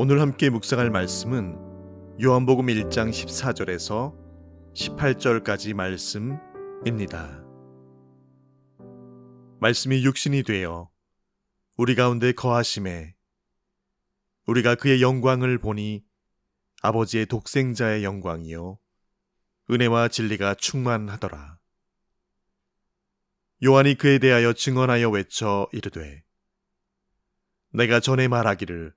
오늘 함께 묵상할 말씀은 요한복음 1장 14절에서 18절까지 말씀입니다. 말씀이 육신이 되어 우리 가운데 거하심에 우리가 그의 영광을 보니 아버지의 독생자의 영광이요 은혜와 진리가 충만하더라. 요한이 그에 대하여 증언하여 외쳐 이르되 내가 전에 말하기를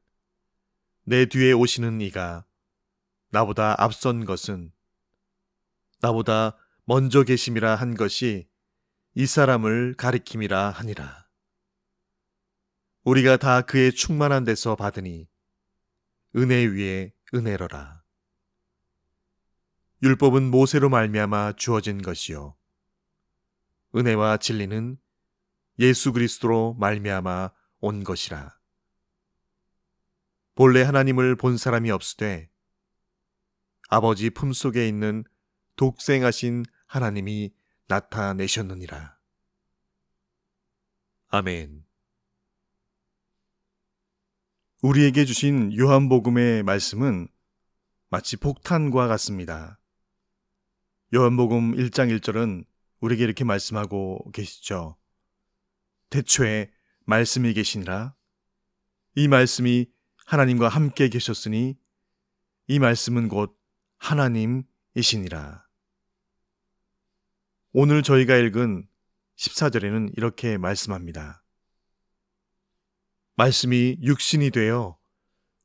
내 뒤에 오시는 이가 나보다 앞선 것은 나보다 먼저 계심이라 한 것이 이 사람을 가리킴이라 하니라. 우리가 다 그의 충만한 데서 받으니 은혜 위에 은혜로라. 율법은 모세로 말미암아 주어진 것이요 은혜와 진리는 예수 그리스도로 말미암아 온 것이라. 본래 하나님을 본 사람이 없으되 아버지 품속에 있는 독생하신 하나님이 나타내셨느니라. 아멘. 우리에게 주신 요한복음의 말씀은 마치 폭탄과 같습니다. 요한복음 1장 1절은 우리에게 이렇게 말씀하고 계시죠. 태초에 말씀이 계시니라. 이 말씀이 하나님과 함께 계셨으니 이 말씀은 곧 하나님이시니라. 오늘 저희가 읽은 14절에는 이렇게 말씀합니다. 말씀이 육신이 되어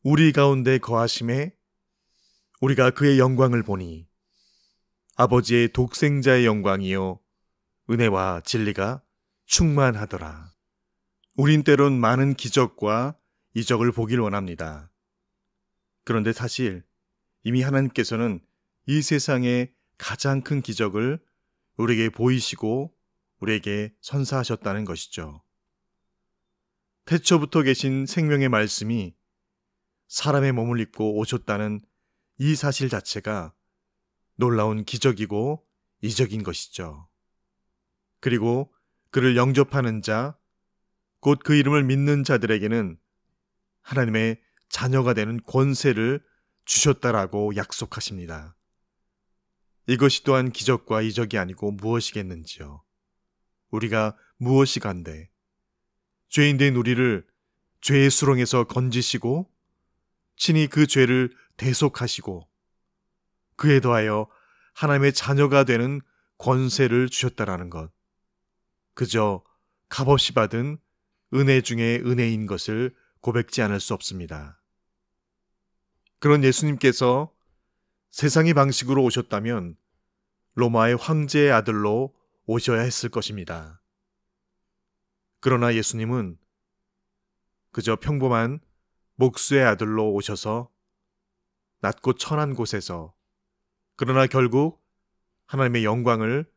우리 가운데 거하심에 우리가 그의 영광을 보니 아버지의 독생자의 영광이요 은혜와 진리가 충만하더라. 우린 때론 많은 기적과 이적을 보길 원합니다. 그런데 사실 이미 하나님께서는 이 세상의 가장 큰 기적을 우리에게 보이시고 우리에게 선사하셨다는 것이죠. 태초부터 계신 생명의 말씀이 사람의 몸을 입고 오셨다는 이 사실 자체가 놀라운 기적이고 이적인 것이죠. 그리고 그를 영접하는 자, 곧 그 이름을 믿는 자들에게는 하나님의 자녀가 되는 권세를 주셨다라고 약속하십니다. 이것이 또한 기적과 이적이 아니고 무엇이겠는지요? 우리가 무엇이 간데 죄인 된 우리를 죄의 수렁에서 건지시고 친히 그 죄를 대속하시고 그에 더하여 하나님의 자녀가 되는 권세를 주셨다라는 것. 그저 값없이 받은 은혜 중에 은혜인 것을 고백지 않을 수 없습니다. 그런 예수님께서 세상의 방식으로 오셨다면 로마의 황제의 아들로 오셔야 했을 것입니다. 그러나 예수님은 그저 평범한 목수의 아들로 오셔서 낮고 천한 곳에서 그러나 결국 하나님의 영광을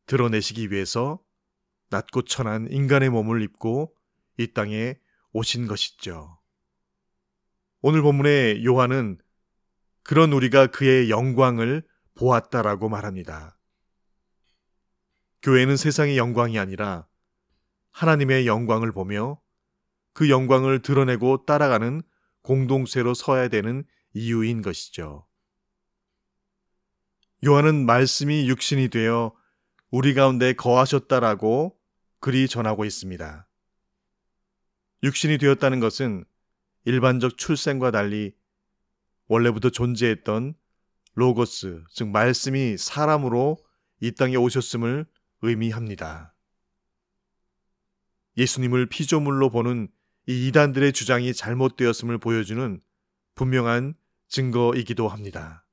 드러내시기 위해서 낮고 천한 인간의 몸을 입고 이 땅에 오신 것이죠. 오늘 본문의 요한은 그런 우리가 그의 영광을 보았다라고 말합니다. 교회는 세상의 영광이 아니라 하나님의 영광을 보며 그 영광을 드러내고 따라가는 공동체로 서야 되는 이유인 것이죠. 요한은 말씀이 육신이 되어 우리 가운데 거하셨다라고 글이 전하고 있습니다. 육신이 되었다는 것은 일반적 출생과 달리 원래부터 존재했던 로고스, 즉 말씀이 사람으로 이 땅에 오셨음을 의미합니다. 예수님을 피조물로 보는 이 이단들의 주장이 잘못되었음을 보여주는 분명한 증거이기도 합니다.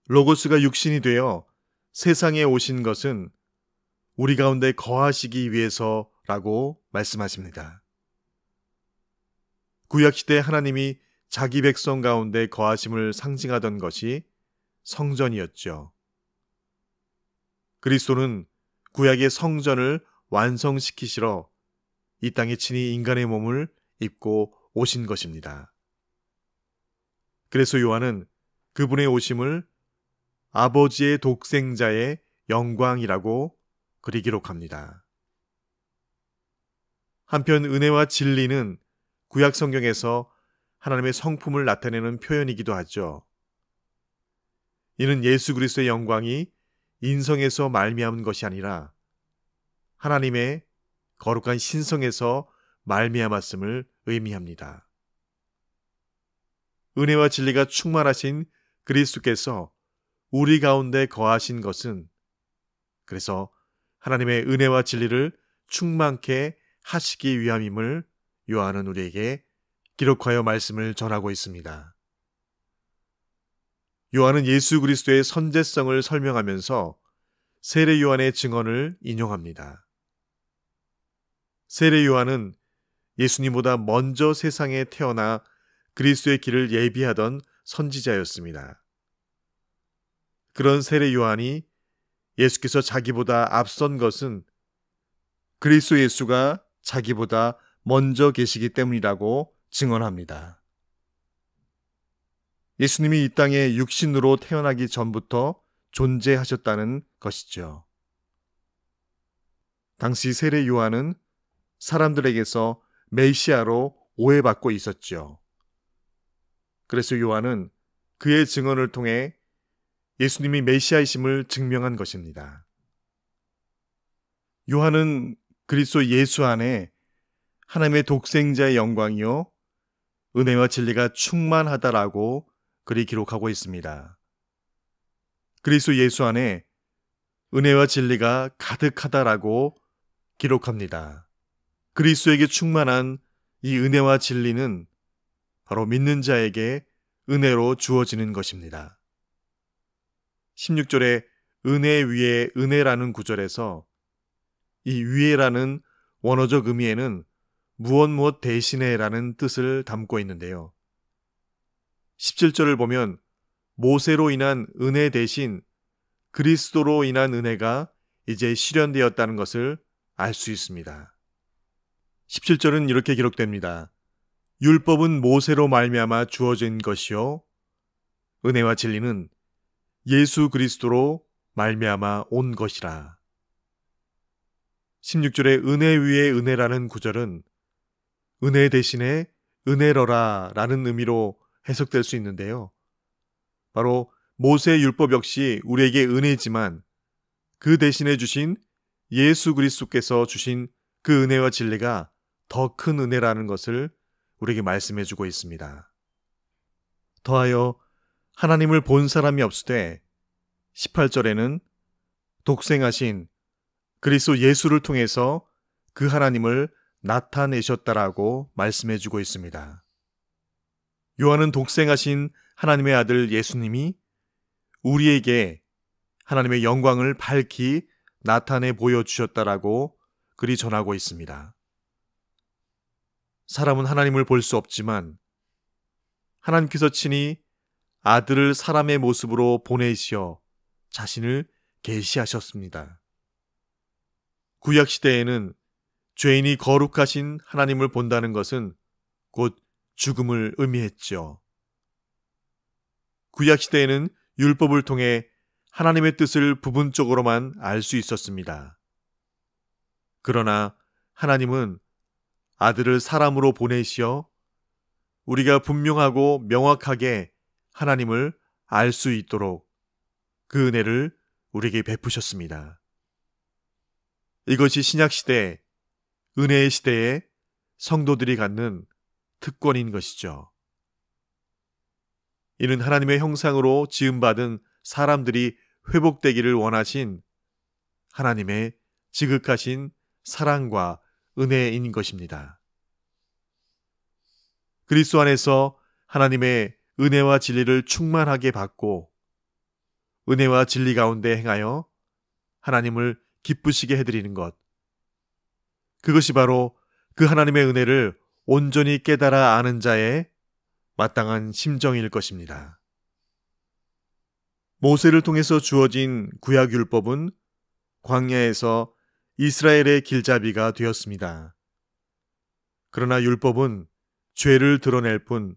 로고스가 육신이 되어 세상에 오신 것은 우리 가운데 거하시기 위해서라고 말씀하십니다. 구약시대 하나님이 자기 백성 가운데 거하심을 상징하던 것이 성전이었죠. 그리스도는 구약의 성전을 완성시키시러 이 땅에 친히 인간의 몸을 입고 오신 것입니다. 그래서 요한은 그분의 오심을 아버지의 독생자의 영광이라고 그리 기록합니다. 한편 은혜와 진리는 구약 성경에서 하나님의 성품을 나타내는 표현이기도 하죠. 이는 예수 그리스도의 영광이 인성에서 말미암은 것이 아니라 하나님의 거룩한 신성에서 말미암았음을 의미합니다. 은혜와 진리가 충만하신 그리스도께서 우리 가운데 거하신 것은 그래서 하나님의 은혜와 진리를 충만케 하시기 위함임을 요한은 우리에게 기록하여 말씀을 전하고 있습니다. 요한은 예수 그리스도의 선제성을 설명하면서 세례 요한의 증언을 인용합니다. 세례 요한은 예수님보다 먼저 세상에 태어나 그리스도의 길을 예비하던 선지자였습니다. 그런 세례 요한이 예수께서 자기보다 앞선 것은 그리스도 예수가 자기보다 먼저 계시기 때문이라고 증언합니다. 예수님이 이 땅에 육신으로 태어나기 전부터 존재하셨다는 것이죠. 당시 세례 요한은 사람들에게서 메시아로 오해받고 있었죠. 그래서 요한은 그의 증언을 통해 예수님이 메시아이심을 증명한 것입니다. 요한은 그리스도 예수 안에 하나님의 독생자의 영광이요 은혜와 진리가 충만하다라고 그리 기록하고 있습니다. 그리스도 예수 안에 은혜와 진리가 가득하다라고 기록합니다. 그리스도에게 충만한 이 은혜와 진리는 바로 믿는 자에게 은혜로 주어지는 것입니다. 16절에 은혜 위에 은혜라는 구절에서 이 위에라는 원어적 의미에는 무엇 대신에라는 뜻을 담고 있는데요. 17절을 보면 모세로 인한 은혜 대신 그리스도로 인한 은혜가 이제 실현되었다는 것을 알 수 있습니다. 17절은 이렇게 기록됩니다. 율법은 모세로 말미암아 주어진 것이요 은혜와 진리는 예수 그리스도로 말미암아 온 것이라. 16절에 은혜 위에 은혜라는 구절은 은혜 대신에 은혜러라 라는 의미로 해석될 수 있는데요. 바로 모세의 율법 역시 우리에게 은혜지만 그 대신에 주신 예수 그리스도께서 주신 그 은혜와 진리가 더 큰 은혜라는 것을 우리에게 말씀해 주고 있습니다. 더하여 하나님을 본 사람이 없으되 18절에는 독생하신 그리스도 예수를 통해서 그 하나님을 나타내셨다라고 말씀해 주고 있습니다. 요한은 독생하신 하나님의 아들 예수님이 우리에게 하나님의 영광을 밝히 나타내 보여주셨다라고 그리 전하고 있습니다. 사람은 하나님을 볼 수 없지만 하나님께서 친히 아들을 사람의 모습으로 보내시어 자신을 계시하셨습니다. 구약시대에는 죄인이 거룩하신 하나님을 본다는 것은 곧 죽음을 의미했죠. 구약시대에는 율법을 통해 하나님의 뜻을 부분적으로만 알 수 있었습니다. 그러나 하나님은 아들을 사람으로 보내시어 우리가 분명하고 명확하게 하나님을 알 수 있도록 그 은혜를 우리에게 베푸셨습니다. 이것이 신약시대, 은혜의 시대에 성도들이 갖는 특권인 것이죠. 이는 하나님의 형상으로 지음받은 사람들이 회복되기를 원하신 하나님의 지극하신 사랑과 은혜인 것입니다. 그리스도 안에서 하나님의 은혜와 진리를 충만하게 받고 은혜와 진리 가운데 행하여 하나님을 기쁘시게 해드리는 것, 그것이 바로 그 하나님의 은혜를 온전히 깨달아 아는 자의 마땅한 심정일 것입니다. 모세를 통해서 주어진 구약율법은 광야에서 이스라엘의 길잡이가 되었습니다. 그러나 율법은 죄를 드러낼 뿐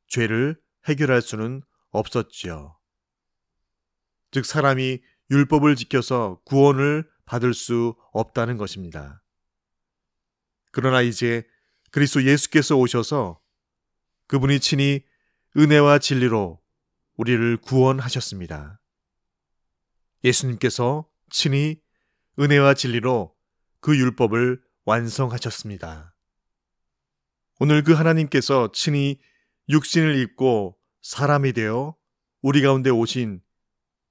죄를 해결할 수는 없었지요. 즉 사람이 율법을 지켜서 구원을 받을 수 없다는 것입니다. 그러나 이제 그리스도 예수께서 오셔서 그분이 친히 은혜와 진리로 우리를 구원하셨습니다. 예수님께서 친히 은혜와 진리로 그 율법을 완성하셨습니다. 오늘 그 하나님께서 친히 육신을 입고 사람이 되어 우리 가운데 오신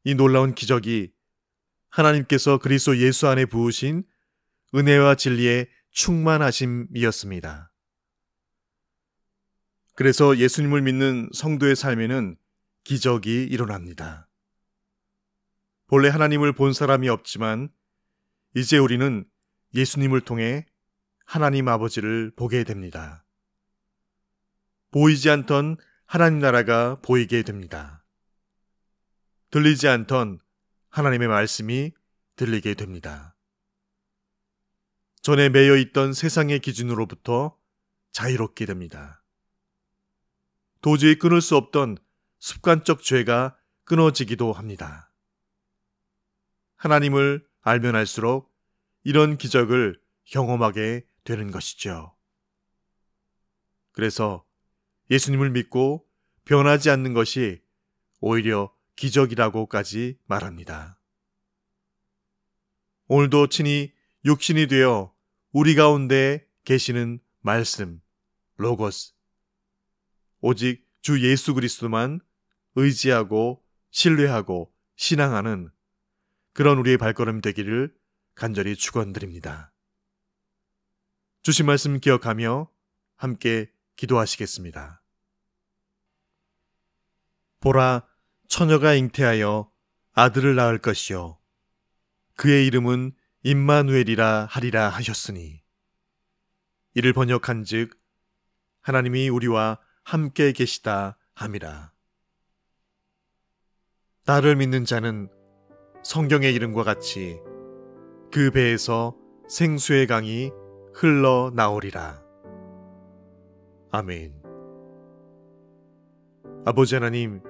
이 놀라운 기적이 하나님께서 그리스도 예수 안에 부으신 은혜와 진리의 충만하심이었습니다. 그래서 예수님을 믿는 성도의 삶에는 기적이 일어납니다. 본래 하나님을 본 사람이 없지만 이제 우리는 예수님을 통해 하나님 아버지를 보게 됩니다. 보이지 않던 하나님 나라가 보이게 됩니다. 들리지 않던 하나님의 말씀이 들리게 됩니다. 전에 매여 있던 세상의 기준으로부터 자유롭게 됩니다. 도저히 끊을 수 없던 습관적 죄가 끊어지기도 합니다. 하나님을 알면 알수록 이런 기적을 경험하게 되는 것이죠. 그래서 예수님을 믿고 변하지 않는 것이 오히려 기적이라고까지 말합니다. 오늘도 친히 육신이 되어 우리 가운데 계시는 말씀, 로고스, 오직 주 예수 그리스도만 의지하고 신뢰하고 신앙하는 그런 우리의 발걸음 되기를 간절히 축원드립니다. 주신 말씀 기억하며 함께 기도하시겠습니다. 보라, 처녀가 잉태하여 아들을 낳을 것이요 그의 이름은 임마누엘이라 하리라 하셨으니 이를 번역한즉 하나님이 우리와 함께 계시다 함이라. 나를 믿는 자는 성경의 이름과 같이 그 배에서 생수의 강이 흘러나오리라. 아멘. 아버지 하나님,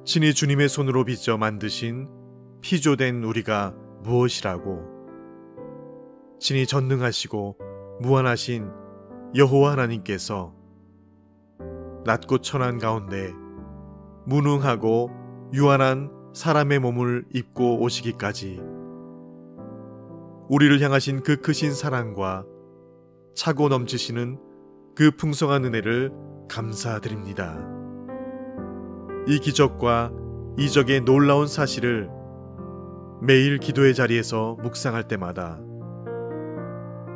친히 주님의 손으로 빚어 만드신 피조된 우리가 무엇이라고 친히 전능하시고 무한하신 여호와 하나님께서 낮고 천한 가운데 무능하고 유한한 사람의 몸을 입고 오시기까지 우리를 향하신 그 크신 사랑과 차고 넘치시는 그 풍성한 은혜를 감사드립니다. 이 기적과 이적의 놀라운 사실을 매일 기도의 자리에서 묵상할 때마다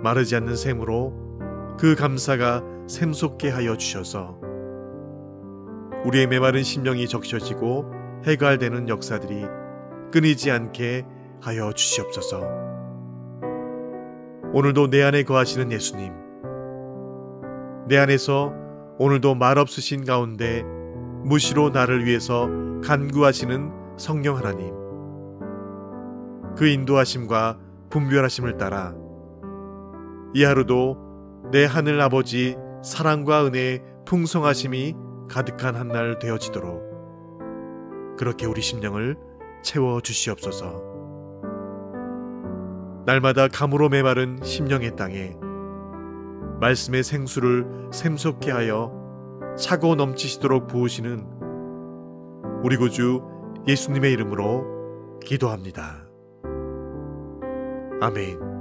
마르지 않는 샘으로 그 감사가 샘솟게 하여 주셔서 우리의 메마른 심령이 적셔지고 해갈되는 역사들이 끊이지 않게 하여 주시옵소서. 오늘도 내 안에 거하시는 예수님, 내 안에서 오늘도 말없으신 가운데 무시로 나를 위해서 간구하시는 성령 하나님, 그 인도하심과 분별하심을 따라 이 하루도 내 하늘 아버지 사랑과 은혜의 풍성하심이 가득한 한 날 되어지도록 그렇게 우리 심령을 채워 주시옵소서. 날마다 감으로 메마른 심령의 땅에 말씀의 생수를 샘솟게 하여 차고 넘치시도록 부으시는 우리 구주 예수님의 이름으로 기도합니다. 아멘.